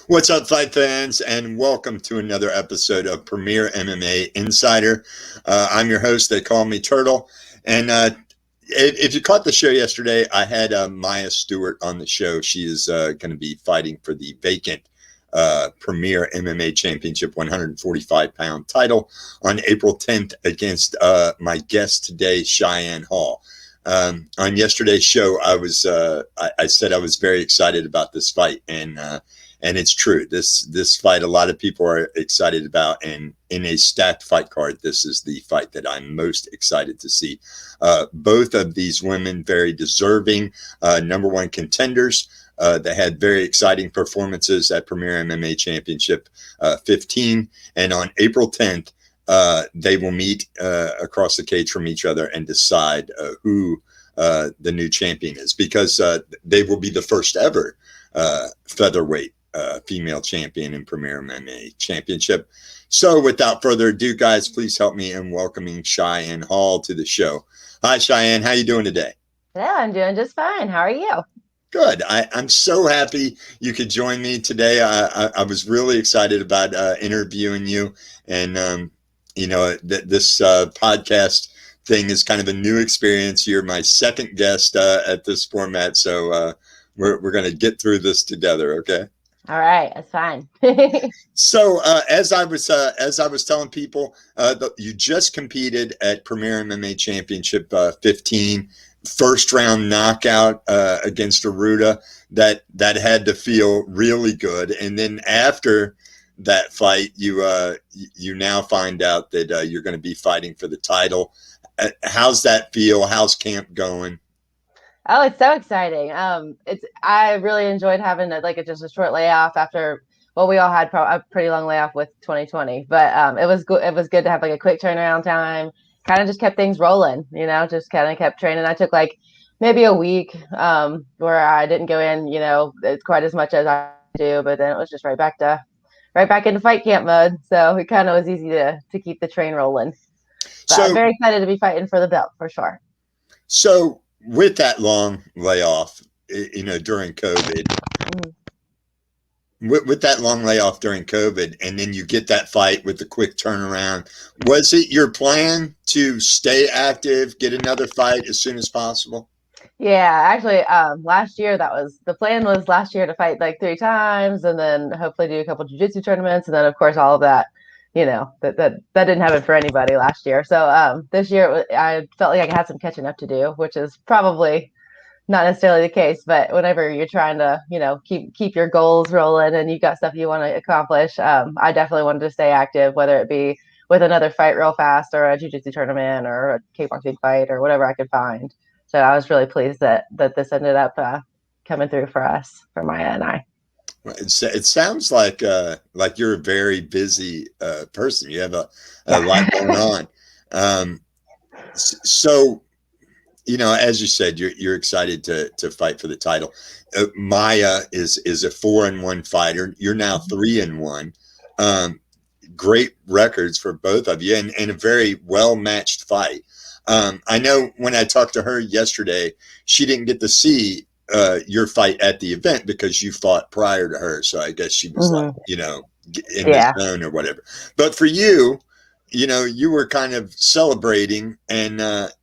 What's up, fight fans, and welcome to another episode of Premier MMA Insider. I'm your host. They call me Turtle. And if you caught the show yesterday, I had Maya Stewart on the show. She is going to be fighting for the vacant Premier MMA Championship 145-pound title on April 10th against my guest today, Cheyenne Hall. On yesterday's show, I said I was very excited about this fight, and it's true. This fight, a lot of people are excited about, and in a stacked fight card, this is the fight that I'm most excited to see. Both of these women, very deserving number one contenders. They had very exciting performances at Premier MMA Championship 15, and on April 10th, they will meet across the cage from each other and decide who the new champion is, because they will be the first ever featherweight female champion in Premier MMA Championship. So without further ado, guys, please help me in welcoming Cheyenne Hall to the show. Hi, Cheyenne. How you doing today? Yeah, I'm doing just fine. How are you? Good. I'm so happy you could join me today. I was really excited about interviewing you. And, this podcast thing is kind of a new experience. You're my second guest at this format. So we're going to get through this together. Okay. All right, that's fine. So as I was telling people, you just competed at Premier MMA Championship 15, first round knockout against Aruda. That had to feel really good. And then after that fight, you now find out that you're going to be fighting for the title. How's that feel? How's camp going? Oh, it's so exciting. I really enjoyed having just a short layoff after. Well, we all had a pretty long layoff with 2020, but it was good. It was good to have like a quick turnaround time. Kind of just kept things rolling, just kind of kept training. I took like maybe a week where I didn't go in, quite as much as I do, but then it was just right back into fight camp mode. So it kind of was easy to keep the train rolling. But I'm very excited to be fighting for the belt for sure. So with that long layoff, during COVID, with that long layoff during COVID, and then you get that fight with the quick turnaround, was it your plan to stay active, get another fight as soon as possible? Yeah, actually, last year the plan was last year to fight like 3 times, and then hopefully do a couple jiu-jitsu tournaments, and then of course all of that, that didn't happen for anybody last year. So this year I felt like I had some catching up to do, which is probably not necessarily the case, but whenever you're trying to, keep your goals rolling and you got stuff you want to accomplish, I definitely wanted to stay active, whether it be with another fight real fast or a jiu-jitsu tournament or a kickboxing fight or whatever I could find. So I was really pleased that this ended up coming through for us, for Maya and I. It sounds like you're a very busy person. You have a lot going on. So, as you said, you're excited to fight for the title. Maya is a 4-1 fighter. You're now 3-1. Great records for both of you, and a very well matched fight. I know when I talked to her yesterday, she didn't get to see your fight at the event because you fought prior to her. So I guess she was like, in the zone or whatever. But for you, you were kind of celebrating, and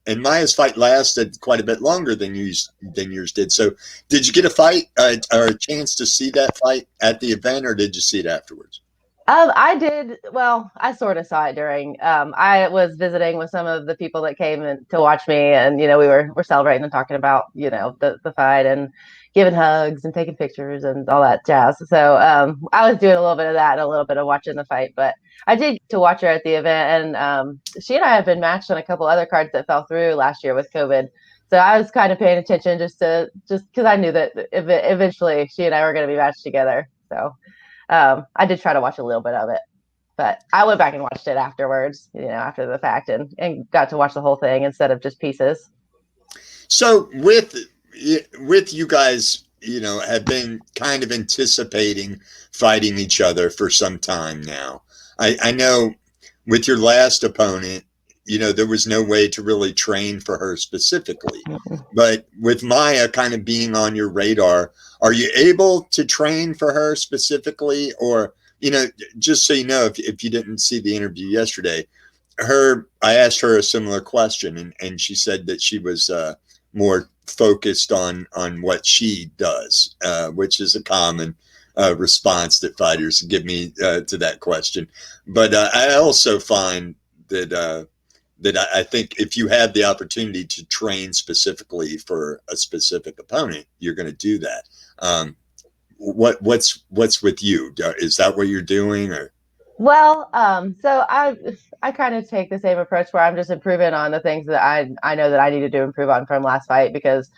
Maya's fight lasted quite a bit longer than yours did. So did you get a fight or a chance to see that fight at the event, or did you see it afterwards? I did. Well, I sort of saw it during. I was visiting with some of the people that came in to watch me, and we were celebrating and talking about the fight and giving hugs and taking pictures and all that jazz. So I was doing a little bit of that and a little bit of watching the fight, but I did get to watch her at the event, and she and I have been matched on a couple other cards that fell through last year with COVID. So I was kind of paying attention just because I knew that eventually she and I were going to be matched together. So. I did try to watch a little bit of it, but I went back and watched it afterwards, after the fact, and got to watch the whole thing instead of just pieces. So with you guys, have been kind of anticipating fighting each other for some time now. I know with your last opponent, there was no way to really train for her specifically. But with Maya kind of being on your radar, are you able to train for her specifically? Or, just so you know, if you didn't see the interview yesterday, I asked her a similar question, and she said that she was more focused on what she does, which is a common response that fighters give me to that question. But I also find that I think if you have the opportunity to train specifically for a specific opponent, you're going to do that. What's with you? Is that what you're doing, or? Well, so I kind of take the same approach where I'm just improving on the things that I know that I needed to improve on from last fight, because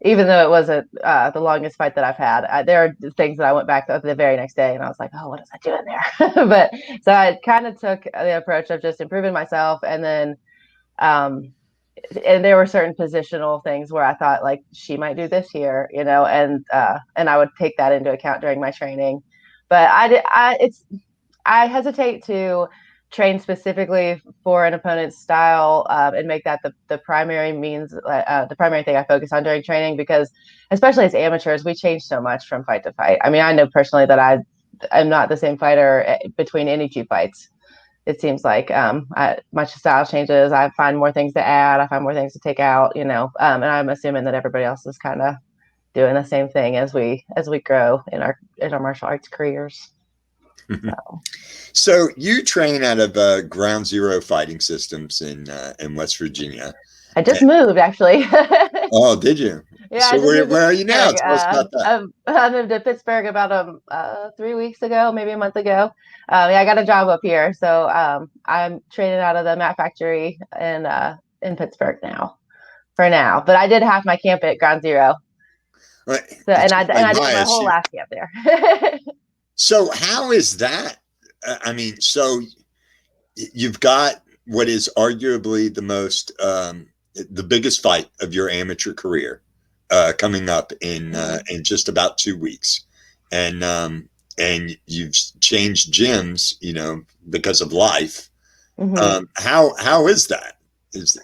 even though it wasn't the longest fight that I've had, there are things that I went back the very next day and I was like, oh, what was I doing there? But so I kind of took the approach of just improving myself, and then and there were certain positional things where I thought like she might do this here, and I would take that into account during my training. But I hesitate to train specifically for an opponent's style and make that the primary means, the primary thing I focus on during training, because especially as amateurs, we change so much from fight to fight. I mean, I know personally that I'm not the same fighter between any two fights. It seems like my style changes. I find more things to add. I find more things to take out, and I'm assuming that everybody else is kind of doing the same thing as we grow in our martial arts careers. So you train out of Ground Zero Fighting Systems in West Virginia. I just moved, actually. Oh, did you? Yeah. So where are you now? Tell us about that. I moved to Pittsburgh about 3 weeks ago, maybe a month ago. Yeah, I got a job up here, so I'm training out of the Mat Factory in Pittsburgh now, for now. But I did half my camp at Ground Zero. Right. So I did my whole last camp there. So how is that? I mean, so you've got what is arguably the biggest fight of your amateur career coming up in just about 2 weeks, and you've changed gyms, because of life. Mm-hmm. How is that? It's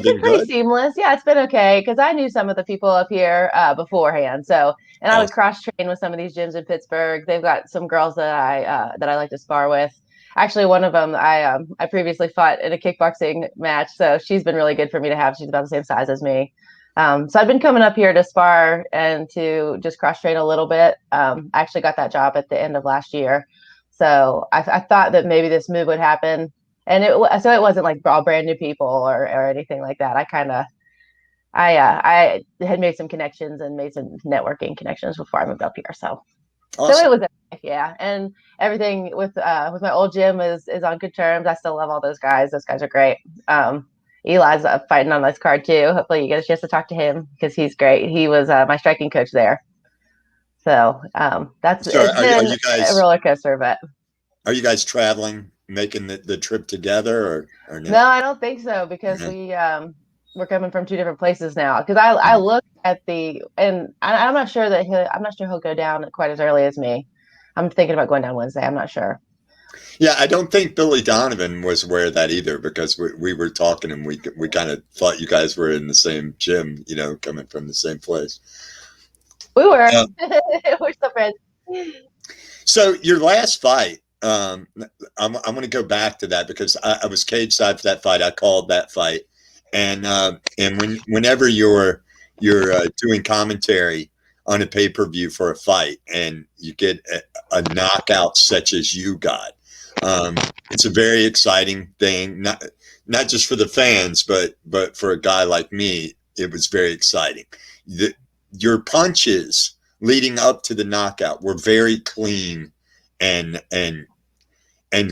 been pretty seamless. Yeah, it's been okay, because I knew some of the people up here beforehand. So, and I would cross train with some of these gyms in Pittsburgh. They've got some girls that I like to spar with. Actually, one of them I previously fought in a kickboxing match, so she's been really good for me to have. She's about the same size as me. So I've been coming up here to spar and to just cross train a little bit. I actually got that job at the end of last year, so I thought that maybe this move would happen. And so it wasn't like all brand new people or anything like that. I had made some connections and made some networking connections before I moved up here. So awesome. So it was, yeah. And everything with my old gym is on good terms. I still love all those guys. Those guys are great. Eli's fighting on this card too. Hopefully you get a chance to talk to him, because he's great. He was my striking coach there. So it's been a roller coaster, but. Are you guys traveling, making the trip together, or no? No, I don't think so, because we're coming from two different places now. Because I looked at and I'm not sure he'll go down quite as early as me. I'm thinking about going down Wednesday. I'm not sure. Yeah, I don't think Billy Donovan was aware of that either, because we were talking and we kind of thought you guys were in the same gym, coming from the same place. We were. We're still friends. So your last fight, I'm going to go back to that, because I was cage side for that fight. I called that fight, and whenever you're doing commentary on a pay-per-view for a fight and you get a knockout such as you got, it's a very exciting thing. Not just for the fans, but for a guy like me, it was very exciting. Your punches leading up to the knockout were very clean and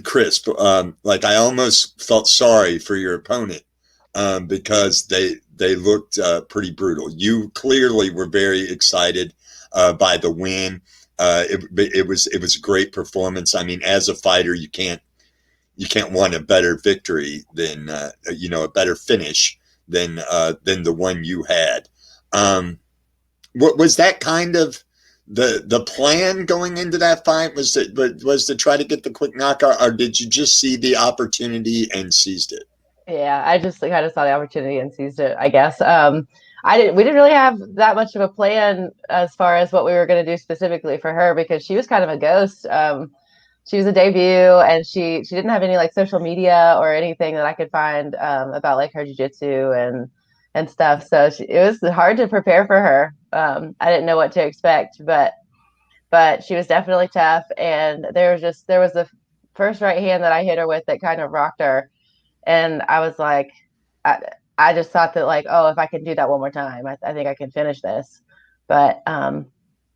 crisp. Like I almost felt sorry for your opponent because they looked pretty brutal. You clearly were very excited by the win. It was a great performance. I mean, as a fighter, you can't want a better victory than a better finish than the one you had. What was that kind of the plan going into that fight was to try to get the quick knockout, or did you just see the opportunity and seized it? Yeah, I just kind of saw the opportunity and seized it, I guess. We didn't really have that much of a plan as far as what we were going to do specifically for her because she was kind of a ghost. She was a debut and she didn't have any like social media or anything that I could find about like her jiu-jitsu and stuff. So it was hard to prepare for her. I didn't know what to expect, but she was definitely tough. And there was the first right hand that I hit her with that kind of rocked her. And I was like, I, I just thought that like, oh, if I can do that one more time, I think I can finish this. But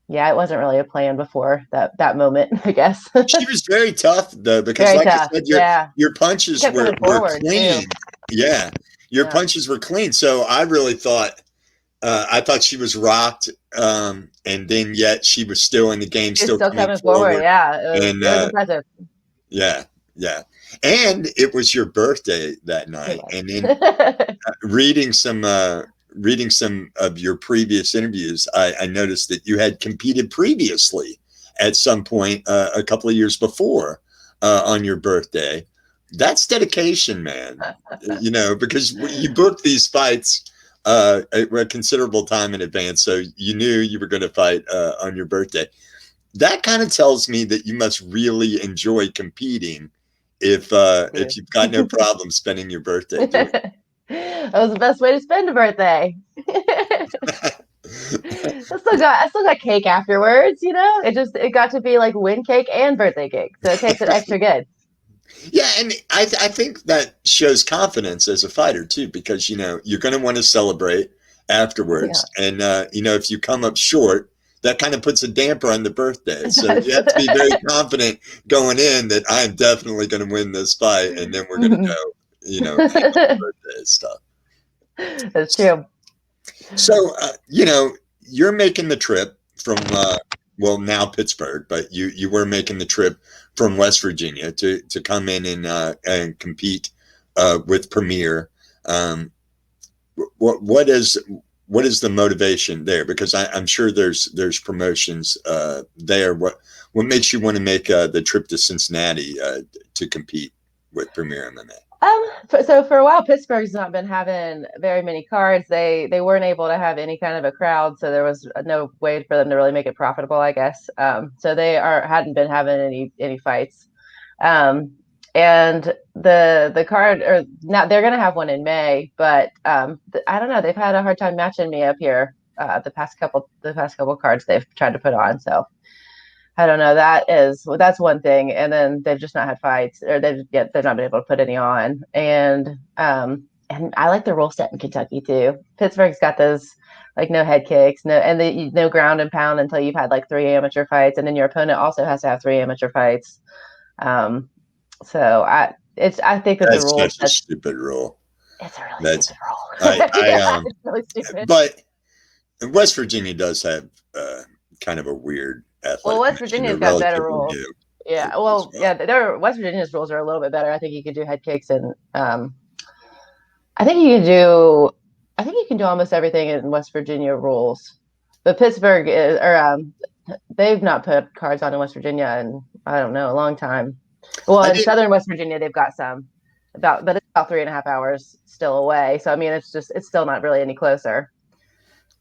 yeah, it wasn't really a plan before that moment, I guess. She was very tough though, because Very like I tough. said, Yeah. your She punches kept coming were forward too. clean. Yeah, your Yeah. punches were clean. So I thought she was rocked, and then yet she was still in the game, She was still still coming coming forward. forward. Yeah. And It was impressive. yeah, yeah, and it was your birthday that It night, and then was. reading some of your previous interviews, I noticed that you had competed previously at some point a couple of years before on your birthday. That's dedication, man. You know, because you booked these fights a considerable time in advance, so you knew you were going to fight on your birthday. That kind of tells me that you must really enjoy competing if you've got no problem spending your birthday doing That was the best way to spend a birthday. I still got cake afterwards, you know? It got to be like win cake and birthday cake. So it takes it extra good. Yeah, and I think that shows confidence as a fighter too, because you know you're going to want to celebrate Yeah. afterwards, and you know if you come up short, that kind of puts a damper on the birthday. It So you have to be very confident going in that I'm definitely going to win this fight, and then we're going to does. go, you know, hang on the birthday stuff. That's true. So you know you're making the trip from well now Pittsburgh, but you were making the trip from West Virginia to come in and compete with Premier. Um, what is the motivation there? Because I'm sure there's promotions there. What makes you want to make the trip to Cincinnati to compete with Premier MMA? So for a while, Pittsburgh's not been having very many cards. They weren't able to have any kind of a crowd, so there was no way for them to really make it profitable, I guess. So they hadn't been having any fights. Um, and the card or now they're gonna have one in May, but I don't know. They've had a hard time matching me up here. The past couple cards they've tried to put on. So I don't know. That's one thing, and then they've just not had fights, or they've not been able to put any on. And I like the rule set in Kentucky too. Pittsburgh's got those like no head kicks, no ground and pound until you've had like 3 amateur fights, and then your opponent also has to have 3 amateur fights. Um, so I think that the That's rules such a stupid rule. it's a really That's stupid rule. Yeah, it's really stupid. but West Virginia does have kind of a weird Well, athletic West commission. They're Virginia's got better relatively rules. new Yeah, as well, well. yeah, West Virginia's rules are a little bit better. I think you could do head kicks and I think you can do I think you can do almost everything in West Virginia rules. But Pittsburgh is or they've not put cards on in West Virginia in I don't know, a long time. Well, I in did. southern West Virginia they've got some but it's about 3.5 hours still away. So I mean it's still not really any closer.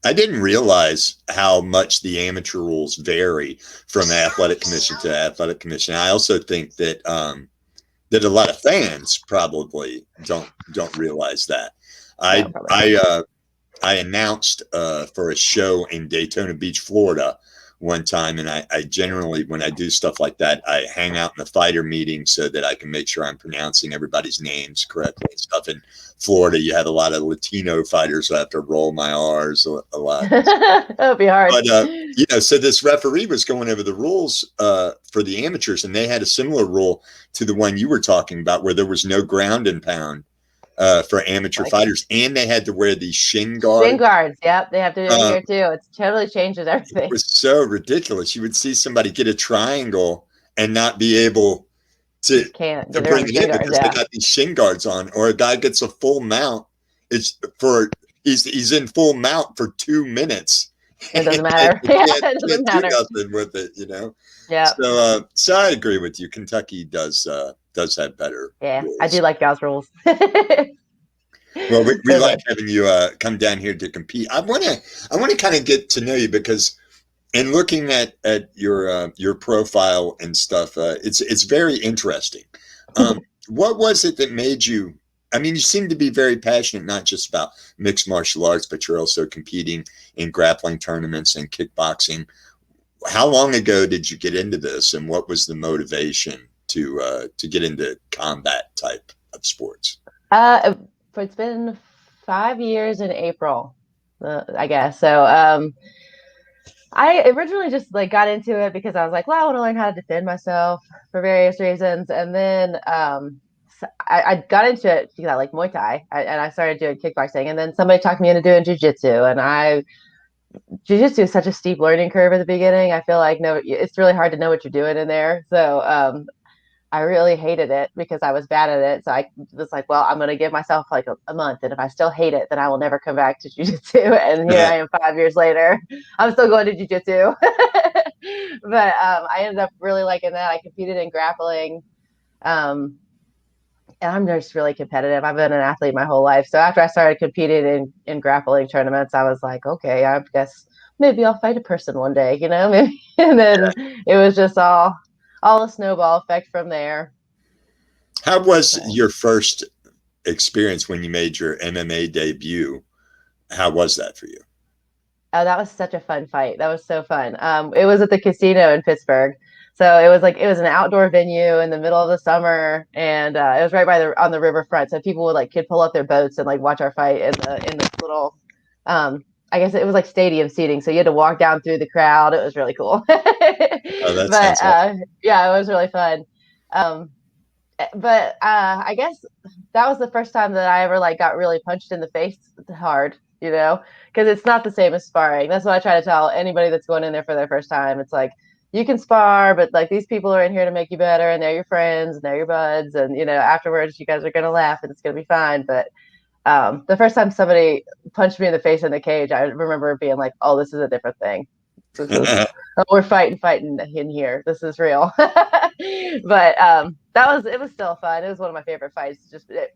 I didn't realize how much the amateur rules vary from athletic commission to athletic commission. I also think that that a lot of fans probably don't realize that. No, I probably not. I I announced for a show in Daytona Beach, Florida, one time, and I generally, when I do stuff like that, I hang out in the fighter meeting so that I can make sure I'm pronouncing everybody's names correctly and stuff. In Florida, you have a lot of Latino fighters, so I have to roll my R's a lot. That would be hard. But you know, so this referee was going over the rules for the amateurs, and they had a similar rule to the one you were talking about, where there was no ground and pound for amateur Like fighters, and they had to wear these shin shin guards. guards. Yep, they have to do it Uh, here too. It totally changes it everything. was so ridiculous. You would see somebody get a triangle and not be able to Just can't to get around bring the it shin in guards. because they Yeah. got these shin guards on, or a guy gets a full mount. It's for he's in full mount for 2 minutes, It doesn't matter. You Yeah, can't, it doesn't do matter. nothing with it, Yeah. So I agree with you. Kentucky does have better Yeah. I do rules. like y'all's rules. Well, we They're like fun. having you come down here to compete. I want to kind of get to know you because in looking at your profile and stuff, it's very interesting. What was it that made you? I mean, you seem to be very passionate, not just about mixed martial arts, but you're also competing in grappling tournaments and kickboxing. How long ago did you get into this, and what was the motivation to get into combat type of sports? Uh, it's been 5 years in April, I guess. So, I originally just like got into it because I was like, well, I want to learn how to defend myself for various reasons. And then I got into it because I like Muay Thai and I started doing kickboxing. And then somebody talked me into doing jujitsu. And jujitsu is such a steep learning curve at the beginning. I feel like no, it's really hard to know what you're doing in there. So I really hated it because I was bad at it. So I was like, well, I'm going to give myself like a month. And if I still hate it, then I will never come back to jujitsu. And here I am 5 years later. I'm still going to jujitsu. But I ended up really liking that. I competed in grappling. Um, and I'm just really competitive. I've been an athlete my whole life. So after I started competing in grappling tournaments, I was like, okay, I guess maybe I'll fight a person one day, maybe. And then it was just all a snowball effect from there. How was So, your first experience when you made your MMA debut? How was that for you? oh, that was such a fun fight. That was so fun. It was at the casino in Pittsburgh. So it was an outdoor venue in the middle of the summer, and it was right by on the riverfront. So people could pull up their boats and like watch our fight in this little, I guess it was like stadium seating. So you had to walk down through the crowd. It was really cool. Oh, that But sounds awesome. yeah, it was really fun. Um, but I guess that was the first time that I ever like got really punched in the face hard, because it's not the same as sparring. That's what I try to tell anybody that's going in there for their first time. It's like you can spar, but like these people are in here to make you better, and they're your friends and they're your buds, and afterwards you guys are gonna laugh and it's gonna be fine. But the first time somebody punched me in the face in the cage, I remember being like, "Oh, this is a different thing. This is we're fighting in here. This is real." But it was still fun. It was one of my favorite fights.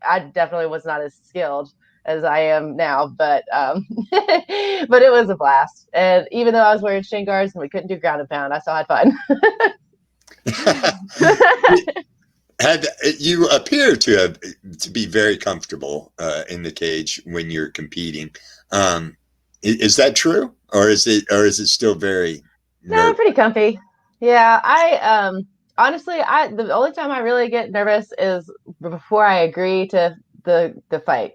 I definitely was not as skilled as I am now, but but it was a blast. And even though I was wearing shin guards and we couldn't do ground and pound, I still had fun. Had you appear to be very comfortable in the cage when you're competing? Is that true, or is it still very No, nerve? pretty comfy. Yeah, I honestly, I the only time I really get nervous is before I agree to the fight.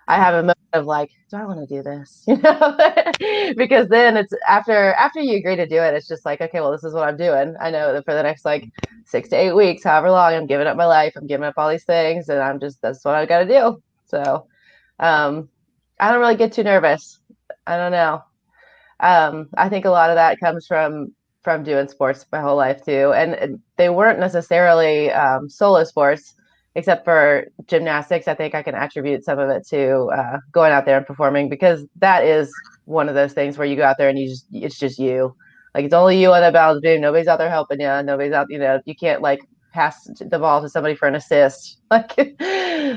I have a moment of like, do I want to do this? Because then it's after you agree to do it, it's just like, okay, well, this is what I'm doing. I know that for the next like 6 to 8 weeks, however long, I'm giving up my life, I'm giving up all these things, and that's what I got to do. So, um, I don't really get too nervous. I don't know. I think a lot of that comes from doing sports my whole life too, and they weren't necessarily solo sports, except for gymnastics. I think I can attribute some of it to going out there and performing because that is one of those things where you go out there and it's just you, like it's only you on the balance beam. Nobody's out there helping you. Nobody's out. You can't like pass the ball to somebody for an assist. Like,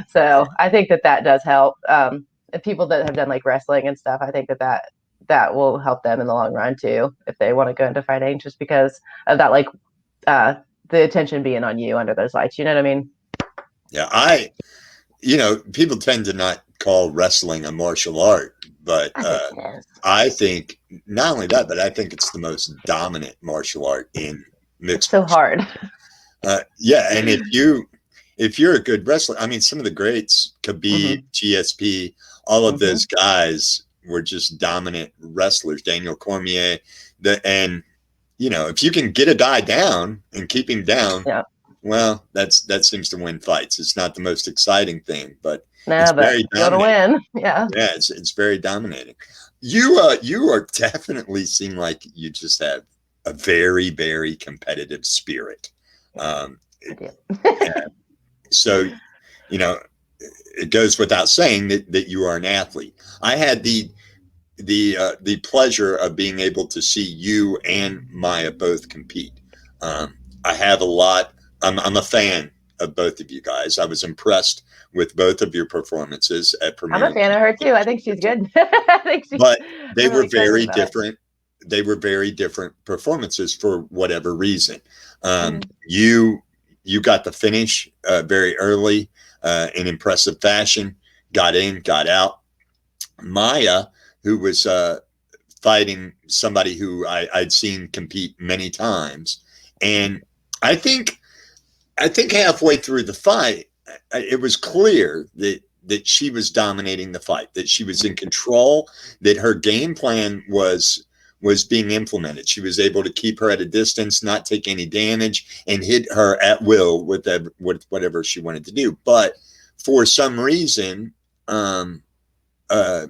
so I think that does help. People that have done like wrestling and stuff, I think that will help them in the long run too if they want to go into fighting, just because of that, like uh the attention being on you under those lights. You know what I mean? Yeah, people tend to not call wrestling a martial art, but I think it is I think not only that, but I think it's the most dominant martial art in it's mixed so martial. hard. Yeah, and if you're a good wrestler, I mean, some of the greats, Khabib, Hmm. GSP, all of Hmm. those guys were just dominant wrestlers. Daniel Cormier, and if you can get a guy down and keep him down, Yeah. well, that seems to win fights. It's not the most exciting thing, but it's No, but very you want to dominating. win. Yeah. Yeah, it's very dominating. You are definitely seem like you just have a very very competitive spirit. Um, I do. so you know it goes without saying that you are an athlete. I had the the pleasure of being able to see you and Maya both compete. I have a lot. I'm a fan of both of you guys. I was impressed with both of your performances at I'm a Premier fan of her too. I think she's good. I think but they I'm really were excited very about it. different. They were very different performances for whatever reason. Mm-hmm. You got the finish very early in impressive fashion. Got in, got out. Maya, who was fighting somebody who I'd seen compete many times, and I think halfway through the fight, it was clear that she was dominating the fight, that she was in control, that her game plan was being implemented. She was able to keep her at a distance, not take any damage, and hit her at will with whatever she wanted to do. But for some reason, um, uh,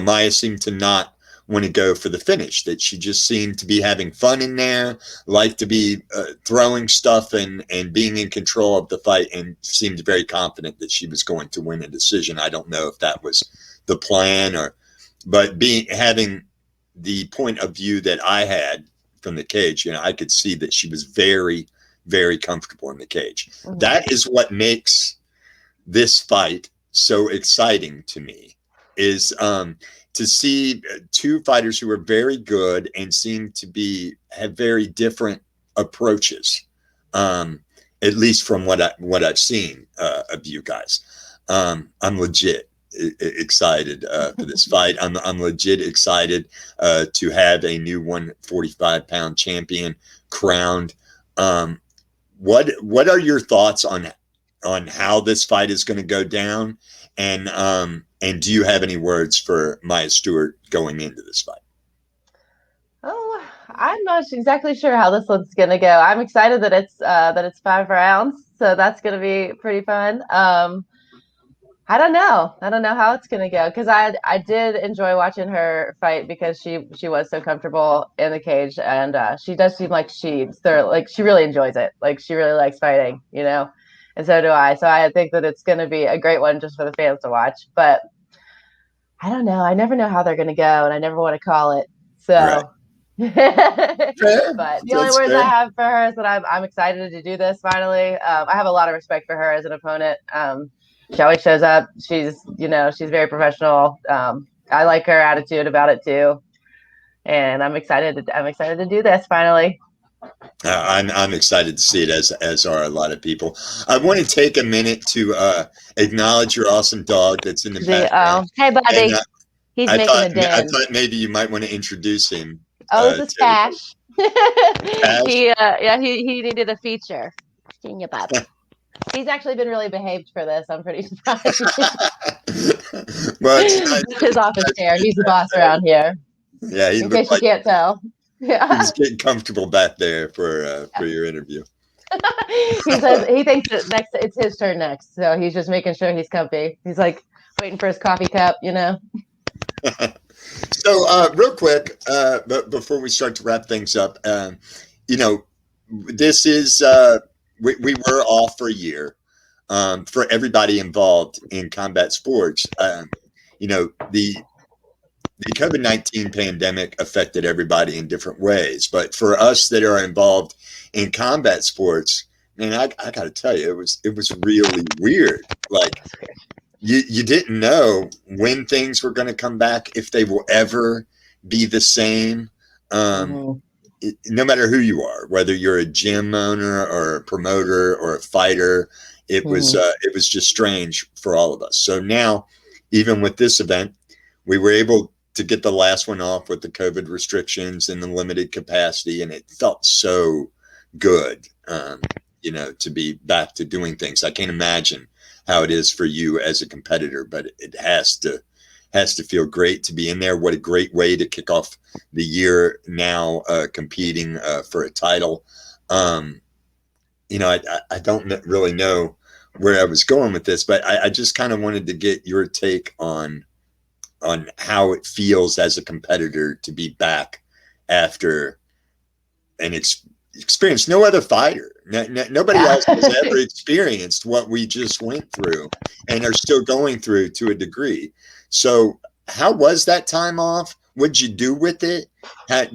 Maya seemed to not want to go for the finish, that she just seemed to be having fun in there, liked to be throwing stuff and being in control of the fight, and seemed very confident that she was going to win a decision. I don't know if that was the plan but having the point of view that I had from the cage, I could see that she was very, very comfortable in the cage. Mm-hmm. That is what makes this fight so exciting to me, is to see two fighters who are very good and seem to have very different approaches, at least from what I've seen of you guys. I'm legit excited for this fight. I'm legit excited to have a new 145-pound champion crowned. What are your thoughts on how this fight is going to go down, and do you have any words for Maya Stewart going into this fight? Oh, I'm not exactly sure how this one's gonna go. I'm excited that it's 5 rounds, so that's gonna be pretty fun. I don't know. I don't know how it's gonna go because I did enjoy watching her fight because she was so comfortable in the cage, and she does seem like she really enjoys it. Like she really likes fighting, and so do I. So I think that it's gonna be a great one just for the fans to watch. But I don't know. I never know how they're gonna go, and I never want to call it. Right. So. Fair. But the only That's words I fair. have for her is that I'm excited to do this finally. I have a lot of respect for her as an opponent. She always shows up. She's very professional. I like her attitude about it too, and I'm excited. I'm excited to do this finally. I'm excited to see it, as are a lot of people. I want to take a minute to acknowledge your awesome dog that's in the background, Hey, and buddy, he's making a I den. thought maybe you might want to introduce him Oh, this is to everybody. Cash. Cash. He needed a feature. Senior Bob. He's actually been really behaved for this. I'm pretty surprised. Well, it's nice. That's his office Nice chair. He's the boss around here. Yeah, he In looked case you like can't tell. he Yeah. was getting comfortable back there for your interview. He says he thinks that it's his turn next. So he's just making sure he's comfy. He's like waiting for his coffee cup. So, real quick, but before we start to wrap things up, you know, this is we were off for a year. For everybody involved in combat sports, you know, the COVID-19 pandemic affected everybody in different ways. But for us that are involved in combat sports, man, I got to tell you, it was really weird. Like you didn't know when things were going to come back, if they will ever be the same. Um, Mm-hmm. no matter who you are, whether you're a gym owner or a promoter or a fighter, Mm-hmm. it was just strange for all of us. So now, even with this event, we were able to get the last one off with the COVID restrictions and the limited capacity, and it felt so good, to be back to doing things. I can't imagine how it is for you as a competitor, but it has to feel great to be in there. What a great way to kick off the year now, competing for a title. I don't really know where I was going with this, but I just kind of wanted to get your take on how it feels as a competitor to be back after an experience no other fighter, nobody Yeah. else has ever experienced what we just went through and are still going through to a degree. So how was that time off? What'd you do with it?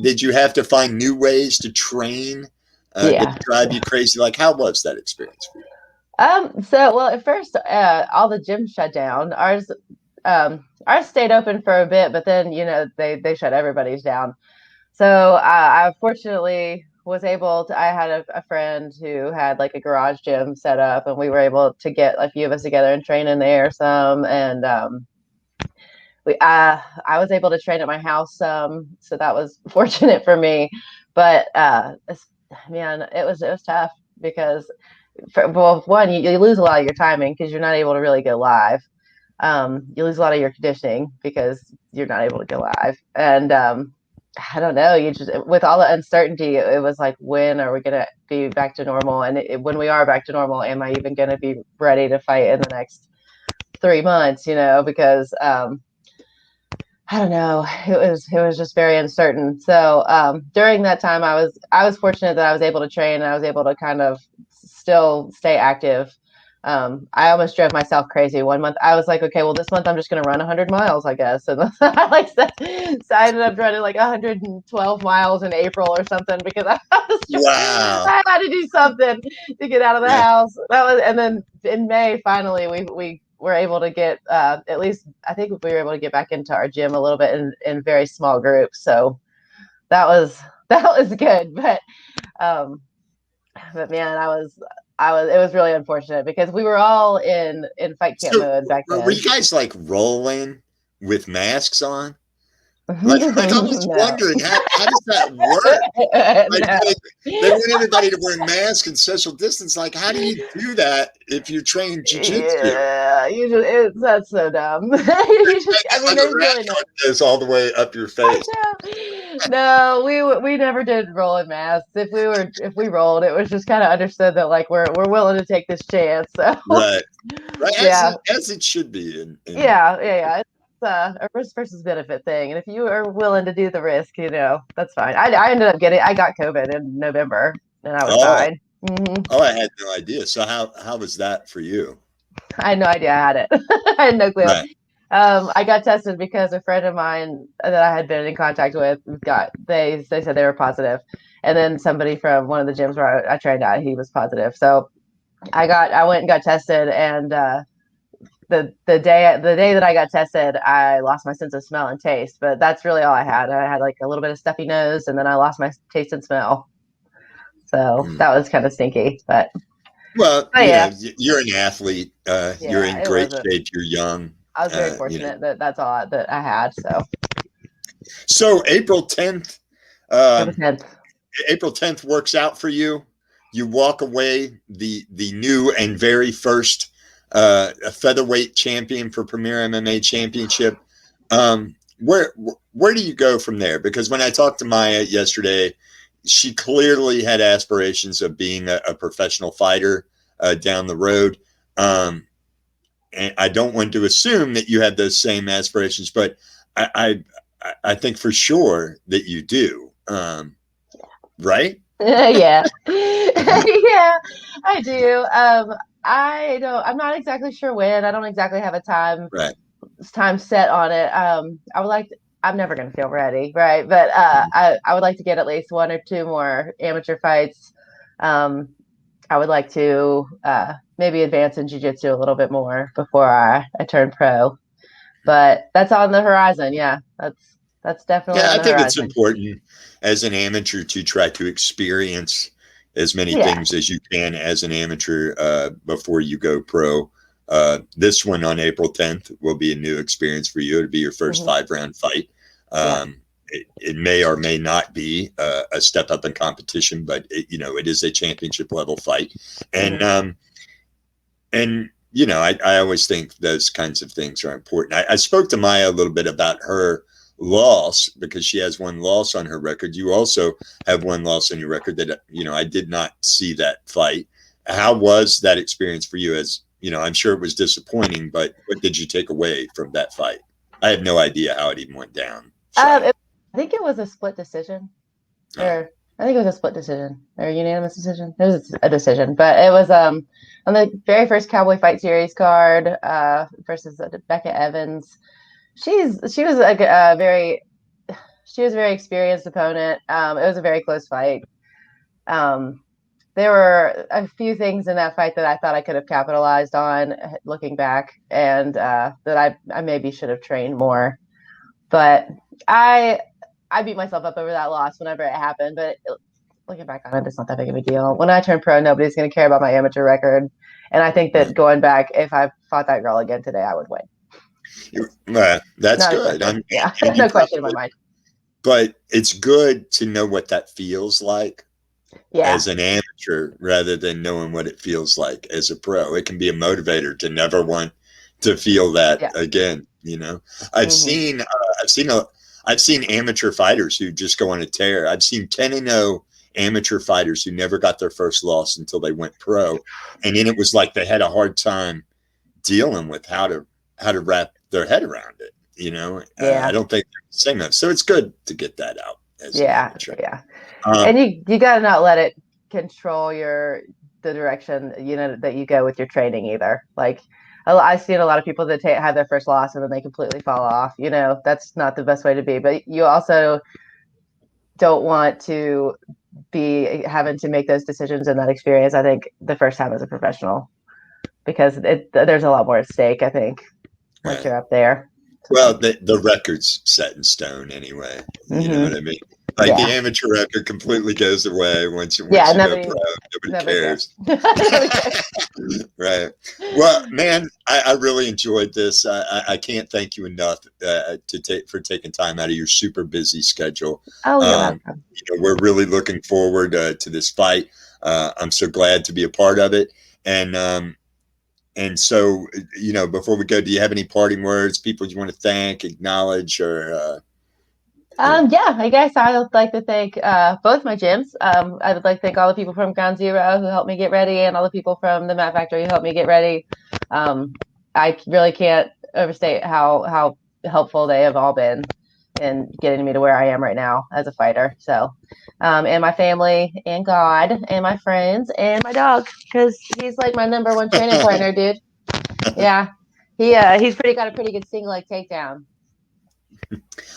Did you have to find new ways to train? Did Yeah. it drive you crazy? Like, how was that experience for you? So well, at first, all the gyms shut down. Ours stayed open for a bit, but then, they shut everybody's down. So I fortunately was able to. I had a friend who had like a garage gym set up, and we were able to get a few of us together and train in there some. And I was able to train at my house some, so that was fortunate for me. But man, it was tough because, well, one, you lose a lot of your timing because you're not able to really go live. You lose a lot of your conditioning because you're not able to go live. And I don't know, you just, with all the uncertainty, it was like, when are we going to be back to normal? And when we are back to normal, am I even going to be ready to fight in the next 3 months? Because I don't know. It was just very uncertain. So during that time, I was fortunate that I was able to train and I was able to kind of still stay active. I almost drove myself crazy one month. I was like, okay, well, this month I'm just going to run 100 miles, I guess. And I like so I ended up running like 112 miles in April or something because Wow. I had to do something to get out of the Yeah. house. And then in May, finally, we were able to get, at least I think we were able to get back into our gym a little bit in very small groups. So that was that was good. But man, it was really unfortunate because we were all in fight camp So mode back were then. you guys like rolling with masks on? Like I was No. wondering how does that work? Like No. they want everybody to wear masks and social distance. Like, how do you do that if you train jujitsu? Yeah, that's so dumb. You just, I mean, Like a there's rat really no. goes all the way up your face. No, we never did roll in masks. If we rolled, it was just kind of understood that like we're willing to take this chance. So Right. Right. yeah, As it should be in yeah. It's a risk versus benefit thing, and if you are willing to do the risk, that's fine. I ended up I got COVID in November, and I was oh, fine. oh, I had no idea. So how was that for you? I had no idea I had it. I had no clue. Right. I got tested because a friend of mine that I had been in contact with they said they were positive, and then somebody from one of the gyms where I trained at, he was positive. So I went and got tested, and the day that I got tested, I lost my sense of smell and taste. But that's really all I had. I had like a little bit of stuffy nose, and then I lost my taste and smell. So Mm. that was kind of stinky. Well, But yeah, you're an athlete. You're yeah, in it great wasn't. shape. You're young. I was very You know. fortunate that that's all that I had. So So April 10th, it was um, tenth. April 10th works out for you. You walk away the new and very first featherweight champion for Premier MMA Championship. Where do you go from there? Because when I talked to Maya yesterday, she clearly had aspirations of being a professional fighter down the road. Um, and I don't want to assume that you have those same aspirations, but I I think for sure that you do. Right? Yeah. Yeah, I do. I'm not exactly sure when. I don't exactly have a Right. time set on it. I'm never gonna feel ready, right? But I would like to get at least one or two more amateur fights. Um, I would like to maybe advance in jiu-jitsu a little bit more before I turn pro. But that's on the horizon. Yeah, that's definitely Yeah, on I the think it's horizon. important as an amateur to try to experience as many Yeah. things as you can as an amateur before you go pro. This one on April 10th will be a new experience for you. It'll be your first Hmm. 5 round fight. Yeah. It may or may not be a step up in competition, but it is a championship level fight. And Hmm. I always think those kinds of things are important. I spoke to Maya a little bit about her loss because she has one loss on her record. You also have one loss on your record that, I did not see that fight. How was that experience for you? As, I'm sure it was disappointing, but what did you take away from that fight? I have no idea how it even went down, Um, Cheyenne. it, I think it was a split decision, Oh, or I think it was a split decision or a unanimous decision. It was a decision, but it was on the very first Cowboy Fight Series card versus Becca Evans. She was a very she was a very experienced opponent. It was a very close fight. Um, there were a few things in that fight that I thought I could have capitalized on looking back, and that I maybe should have trained more. But I I beat myself up over that loss whenever it happened. But looking back on it, it's not that big of a deal. When I turn pro, nobody's going to care about my amateur record, and I think that going back, if I fought that girl again today, I would win. That's Not a good. question. Yeah, And you no question in my probably, mind. but it's good to know what that feels like Yeah, as an amateur rather than knowing what it feels like as a pro. It can be a motivator to never want to feel that yeah. again. I've Hmm. seen, I've seen amateur fighters who just go on a tear. I've seen 10-0 amateur fighters who never got their first loss until they went pro, and then it was like they had a hard time dealing with how to wrap their head around it. I Yeah, don't think they're the same. So it's good to get that out as an yeah, amateur. yeah. Um, And you got to not let it control the direction that you go with your training either. Like I've seen a lot of people that have their first loss and then they completely fall off. That's not the best way to be. But you also don't want to be having to make those decisions in that experience. I think the first time as a professional, because there's a lot more at stake. I think once right. you're up there. Well, So, the record's set in stone anyway. You know what mm-hmm. I mean? Like the Yeah, amateur record completely goes away once yeah. you go pro. Nobody Nobody cares. cares. Nobody cares. Right. Well, man, I really enjoyed this. I can't thank you enough for taking time out of your super busy schedule. Oh, you're Um, welcome. we're really looking forward to this fight. I'm so glad to be a part of it. And so, before we go, do you have any parting words, people you want to thank, acknowledge, or Yeah, I guess I would like to thank both my gyms. I would like to thank all the people from Ground Zero who helped me get ready, and all the people from the Mat Factory who helped me get ready. Um, I really can't overstate how helpful they have all been in getting me to where I am right now as a fighter. So, and my family, and God, and my friends, and my dog, because he's like my number one training partner, dude. Yeah, he's got a pretty good single leg takedown.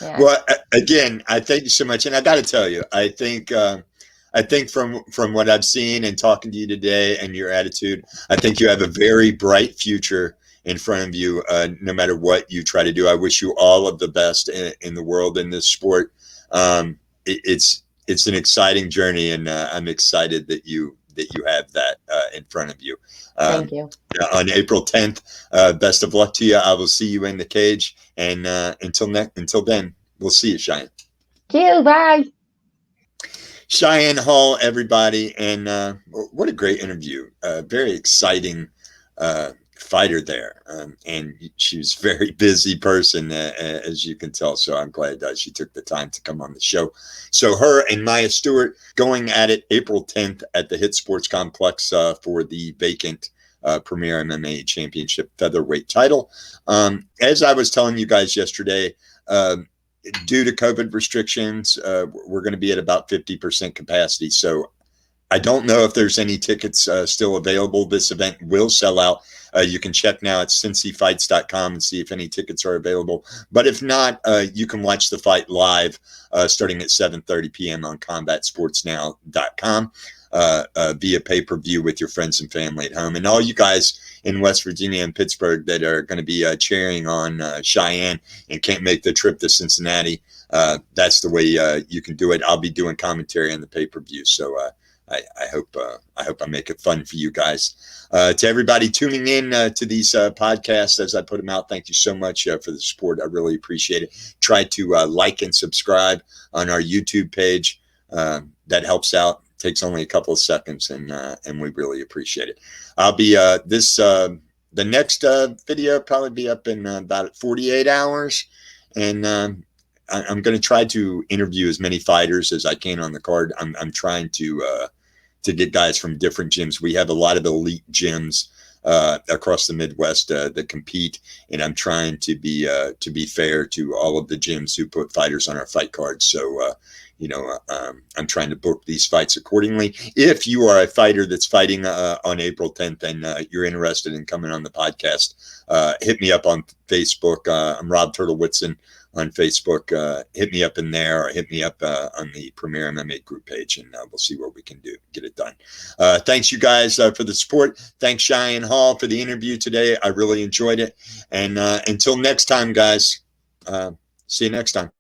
Yeah, Well, again, I thank you so much, and I got to tell you, I think from what I've seen and talking to you today and your attitude, I think you have a very bright future in front of you. No matter what you try to do, I wish you all of the best in the world in this sport. It's an exciting journey, and I'm excited that you have that in front of you. thank Um, you. on April 10th. Best of luck to you. I will see you in the cage. And until then, we'll see you, Cheyenne. Thank you. Bye. Cheyenne Hall, everybody. And what a great interview. Very exciting fighter there. And she was a very busy person, as you can tell. So I'm glad she took the time to come on the show. So her and Maya Stewart going at it April 10th at the Hit Sports Complex for the vacant Premier MMA Championship featherweight title. As I was telling you guys yesterday, due to COVID restrictions, we're going to be at about 50% capacity. So I don't know if there's any tickets still available. This event will sell out. You can check now at cincyfights.com and see if any tickets are available. But if not, you can watch the fight live starting at 7:30 p.m. on combatsportsnow.com via pay-per-view with your friends and family at home. And all you guys in West Virginia and Pittsburgh that are going to be cheering on Cheyenne and can't make the trip to Cincinnati, that's the way you can do it. I'll be doing commentary on the pay-per-view. So I hope I make it fun for you guys. To everybody tuning in to these podcasts as I put them out, thank you so much for the support. I really appreciate it. Try to like and subscribe on our YouTube page. That helps out. Takes only a couple of seconds, and we really appreciate it. I'll be the next video probably be up in about 48 hours, and I'm going to try to interview as many fighters as I can on the card. I'm trying to get guys from different gyms. We have a lot of elite gyms across the Midwest that compete, and I'm trying to be fair to all of the gyms who put fighters on our fight cards. So I'm trying to book these fights accordingly. If you are a fighter that's fighting on April 10th and you're interested in coming on the podcast, hit me up on Facebook. I'm Rob Turtle Whitson on Facebook. Hit me up in there, or hit me up on the Premier MMA group page, and we'll see what we can do. Get it done. Thanks, you guys, for the support. Thanks, Cheyenne Hall, for the interview today. I really enjoyed it. And until next time, guys, see you next time.